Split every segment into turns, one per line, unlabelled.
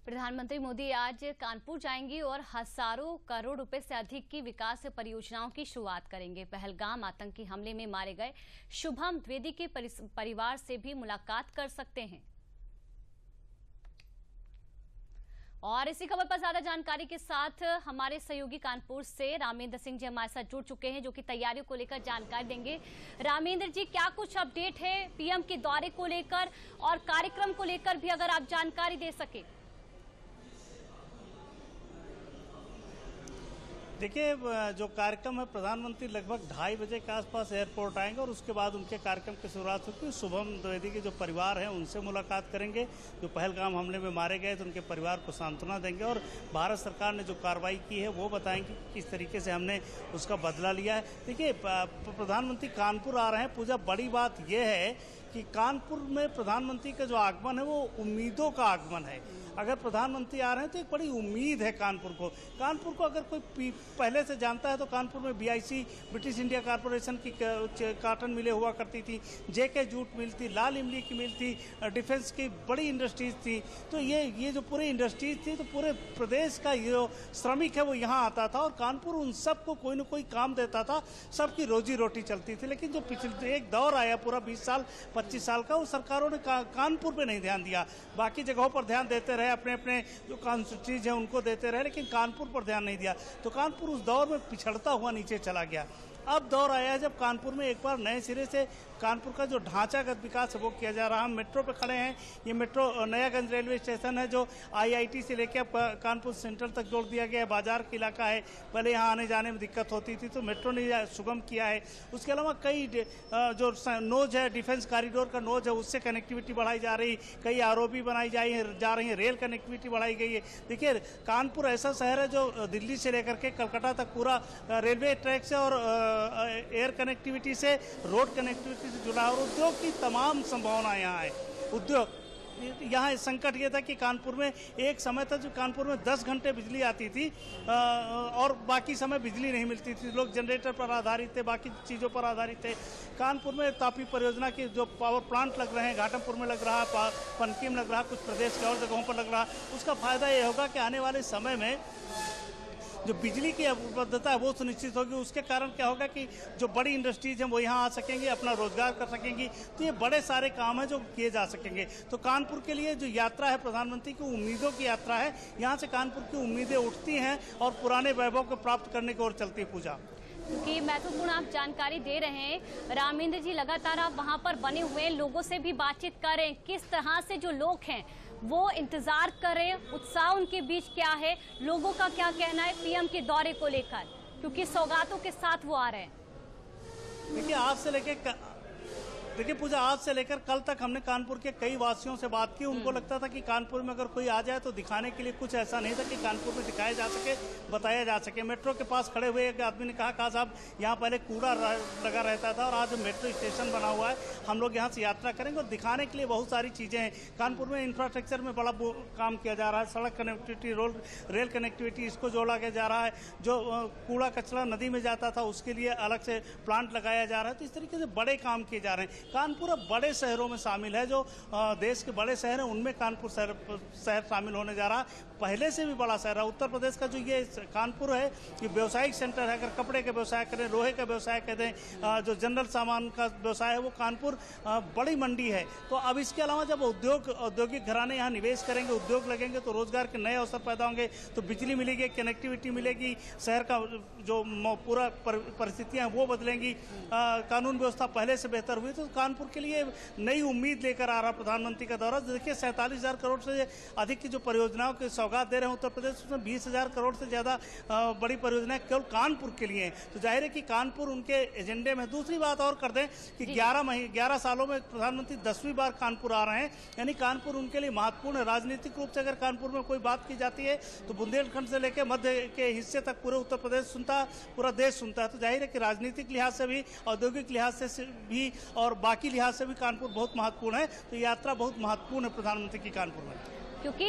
प्रधानमंत्री मोदी आज कानपुर जाएंगे और हजारों करोड़ रुपए से अधिक की विकास परियोजनाओं की शुरुआत करेंगे। पहलगाम आतंकी हमले में मारे गए शुभम द्विवेदी के परिवार से भी मुलाकात कर सकते हैं। और इसी खबर पर ज्यादा जानकारी के साथ हमारे सहयोगी कानपुर से रामेंद्र सिंह जी हमारे साथ जुड़ चुके हैं, जो कि तैयारियों को लेकर जानकारी देंगे। रामेंद्र जी, क्या कुछ अपडेट है पीएम के दौरे को लेकर और कार्यक्रम को लेकर भी अगर आप जानकारी दे सके।
देखिए, जो कार्यक्रम है, प्रधानमंत्री लगभग 2:30 बजे के आसपास एयरपोर्ट आएंगे और उसके बाद उनके कार्यक्रम की शुरुआत होगी। शुभम द्विवेदी के जो परिवार हैं उनसे मुलाकात करेंगे, जो पहलगाम हमले में मारे गए तो उनके परिवार को सांत्वना देंगे और भारत सरकार ने जो कार्रवाई की है वो बताएंगे कि किस तरीके से हमने उसका बदला लिया है। देखिए, प्रधानमंत्री कानपुर आ रहे हैं। पूजा, बड़ी बात यह है कि कानपुर में प्रधानमंत्री का जो आगमन है वो उम्मीदों का आगमन है। अगर प्रधानमंत्री आ रहे हैं तो एक बड़ी उम्मीद है कानपुर को। कानपुर को अगर कोई पहले से जानता है तो कानपुर में BIC ब्रिटिश इंडिया कॉरपोरेशन की कॉटन मिलें हुआ करती थी, JK जूट मिल थी, लाल इमली की मिल थी, डिफेंस की बड़ी इंडस्ट्रीज थी। तो ये जो पूरी इंडस्ट्रीज थी, तो पूरे प्रदेश का ये जो श्रमिक है वो यहाँ आता था और कानपुर उन सबको कोई न कोई काम देता था, सबकी रोजी रोटी चलती थी। लेकिन जो पिछले एक दौर आया पूरा 20 साल 25 साल का, उस सरकारों ने कानपुर पे नहीं ध्यान दिया। बाकी जगहों पर ध्यान देते रहे, अपने अपने जो कॉन्स्टिट्यूंसीज हैं उनको देते रहे, लेकिन कानपुर पर ध्यान नहीं दिया। तो कानपुर उस दौर में पिछड़ता हुआ नीचे चला गया। अब दौर आया है जब कानपुर में एक बार नए सिरे से कानपुर का जो ढांचागत विकास है वो किया जा रहा है। हम मेट्रो पे खड़े हैं। ये मेट्रो नयागंज रेलवे स्टेशन है जो IIT से लेकर कानपुर सेंट्रल तक जोड़ दिया गया है। बाजार का इलाका है, पहले यहाँ आने जाने में दिक्कत होती थी, तो मेट्रो ने सुगम किया है। उसके अलावा कई जो नोज है, डिफेंस कॉरिडोर का नोज है, उससे कनेक्टिविटी बढ़ाई जा रही, कई ROB बनाई जा रही है, रेल कनेक्टिविटी बढ़ाई गई है। देखिए, कानपुर ऐसा शहर है जो दिल्ली से लेकर के कलकत्ता तक पूरा रेलवे ट्रैक से और एयर कनेक्टिविटी से, रोड कनेक्टिविटी से जुड़ा और उद्योग की तमाम संभावनाएं यहाँ है। उद्योग यहाँ संकट ये था कि कानपुर में एक समय था जो कानपुर में 10 घंटे बिजली आती थी और बाकी समय बिजली नहीं मिलती थी। लोग जनरेटर पर आधारित थे, बाकी चीज़ों पर आधारित थे। कानपुर में तापी परियोजना के जो पावर प्लांट लग रहे हैं, घाटमपुर में लग रहा है, पनकी में लग रहा है, कुछ प्रदेश के और जगहों पर लग रहा है। उसका फायदा ये होगा कि आने वाले समय में जो बिजली की उपलब्धता है वो सुनिश्चित होगी। उसके कारण क्या होगा कि जो बड़ी इंडस्ट्रीज हैं वो यहाँ आ सकेंगी, अपना रोजगार कर सकेंगी। तो ये बड़े सारे काम हैं जो किए जा सकेंगे। तो कानपुर के लिए जो यात्रा है प्रधानमंत्री की, उम्मीदों की यात्रा है। यहाँ से कानपुर की उम्मीदें उठती हैं और पुराने वैभव को प्राप्त करने की ओर चलती है। पूजा,
क्योंकि महत्वपूर्ण आप जानकारी दे रहे हैं रामेंद्र जी, लगातार आप वहाँ पर बने हुए लोगों से भी बातचीत करें, किस तरह से जो लोग हैं वो इंतजार कर रहे हैं, उत्साह उनके बीच क्या है, लोगों का क्या कहना है पीएम के दौरे को लेकर, क्योंकि सौगातों के साथ वो आ रहे हैं।
देखिए पूजा, आज से लेकर कल तक हमने कानपुर के कई वासियों से बात की। उनको लगता था कि कानपुर में अगर कोई आ जाए तो दिखाने के लिए कुछ ऐसा नहीं था कि कानपुर में दिखाया जा सके, बताया जा सके। मेट्रो के पास खड़े हुए एक आदमी ने कहा साहब, यहाँ पहले कूड़ा लगा रहता था और आज मेट्रो स्टेशन बना हुआ है, हम लोग यहाँ से यात्रा करेंगे। और दिखाने के लिए बहुत सारी चीज़ें हैं। कानपुर में इंफ्रास्ट्रक्चर में बड़ा काम किया जा रहा है, सड़क कनेक्टिविटी, रेल कनेक्टिविटी, इसको जोड़ा जा रहा है। जो कूड़ा कचरा नदी में जाता था उसके लिए अलग से प्लांट लगाया जा रहा है। तो इस तरीके से बड़े काम किए जा रहे हैं। कानपुर अब बड़े शहरों में शामिल है। जो देश के बड़े शहर हैं उनमें कानपुर शहर शामिल होने जा रहा है। पहले से भी बड़ा शहर है। उत्तर प्रदेश का जो ये कानपुर है, ये व्यवसायिक सेंटर है। अगर कपड़े का व्यवसाय करें, लोहे का व्यवसाय करें, जो जनरल सामान का व्यवसाय है, वो कानपुर बड़ी मंडी है। तो अब इसके अलावा जब औद्योगिक घराने यहाँ निवेश करेंगे, उद्योग लगेंगे, तो रोजगार के नए अवसर पैदा होंगे, तो बिजली मिलेगी, कनेक्टिविटी मिलेगी, शहर का जो पूरा परिस्थितियाँ हैं वो बदलेंगी, कानून व्यवस्था पहले से बेहतर हुई। तो कानपुर के लिए नई उम्मीद लेकर आ रहा प्रधानमंत्री का दौरा। देखिए, 47,000 करोड़ से अधिक की जो परियोजनाओं की सौगात दे रहे हैं उत्तर प्रदेश, उसमें 20,000 करोड़ से ज़्यादा बड़ी परियोजनाएं केवल कानपुर के लिए हैं। तो जाहिर है कि कानपुर उनके एजेंडे में। दूसरी बात और कर दें कि 11 सालों में प्रधानमंत्री 10वीं बार कानपुर आ रहे हैं, यानी कानपुर उनके लिए महत्वपूर्ण है। राजनीतिक रूप से अगर कानपुर में कोई बात की जाती है तो बुंदेलखंड से लेकर मध्य के हिस्से तक पूरे उत्तर प्रदेश सुनता है, पूरा देश सुनता है। तो जाहिर है कि राजनीतिक लिहाज से भी, औद्योगिक लिहाज से भी और बाकी लिहाज से भी कानपुर बहुत महत्वपूर्ण है। तो यात्रा बहुत महत्वपूर्ण है प्रधानमंत्री की कानपुर में।
क्योंकि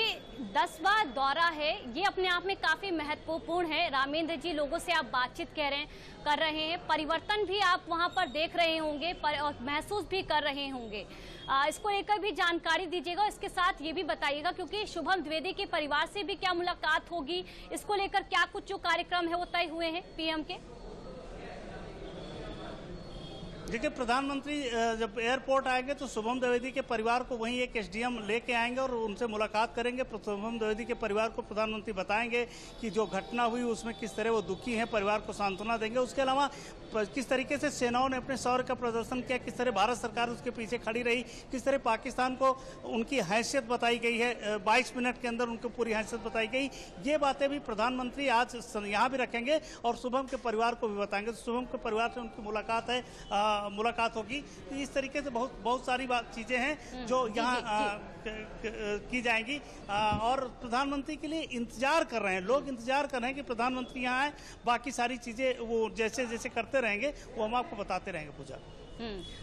10वां दौरा है, ये अपने आप में काफी महत्वपूर्ण है। रामेंद्र जी, लोगों से आप बातचीत कर रहे हैं, परिवर्तन भी आप वहां पर देख रहे होंगे और महसूस भी कर रहे होंगे। इसको लेकर भी जानकारी दीजिएगा। इसके साथ ये भी बताइएगा, क्योंकि शुभम द्विवेदी के परिवार से भी क्या मुलाकात होगी, इसको लेकर क्या कुछ जो कार्यक्रम है वो तय हुए हैं पीएम के?
देखिए, प्रधानमंत्री जब एयरपोर्ट आएंगे तो शुभम द्विवेदी के परिवार को वहीं एक एसडीएम लेके आएंगे और उनसे मुलाकात करेंगे। शुभम द्विवेदी के परिवार को प्रधानमंत्री बताएंगे कि जो घटना हुई उसमें किस तरह वो दुखी हैं, परिवार को सांत्वना देंगे। उसके अलावा किस तरीके से सेनाओं ने अपने शौर्य का प्रदर्शन किया, किस तरह भारत सरकार उसके पीछे खड़ी रही, किस तरह पाकिस्तान को उनकी हैसियत बताई गई है, 22 मिनट के अंदर उनको पूरी हैसियत बताई गई। ये बातें भी प्रधानमंत्री आज यहाँ भी रखेंगे और शुभम के परिवार को भी बताएंगे। तो शुभम के परिवार से उनकी मुलाकात होगी। तो इस तरीके से बहुत सारी चीजें हैं जो यहाँ की जाएंगी और प्रधानमंत्री के लिए इंतजार कर रहे हैं लोग, इंतजार कर रहे हैं कि प्रधानमंत्री यहाँ आए। बाकी सारी चीजें वो जैसे जैसे करते रहेंगे वो हम आपको बताते रहेंगे। पूजा,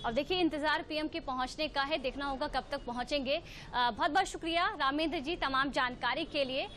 अब देखिए, इंतजार पीएम के पहुंचने का है, देखना होगा कब तक पहुंचेंगे। बहुत बहुत शुक्रिया रामेंद्र जी तमाम जानकारी के लिए।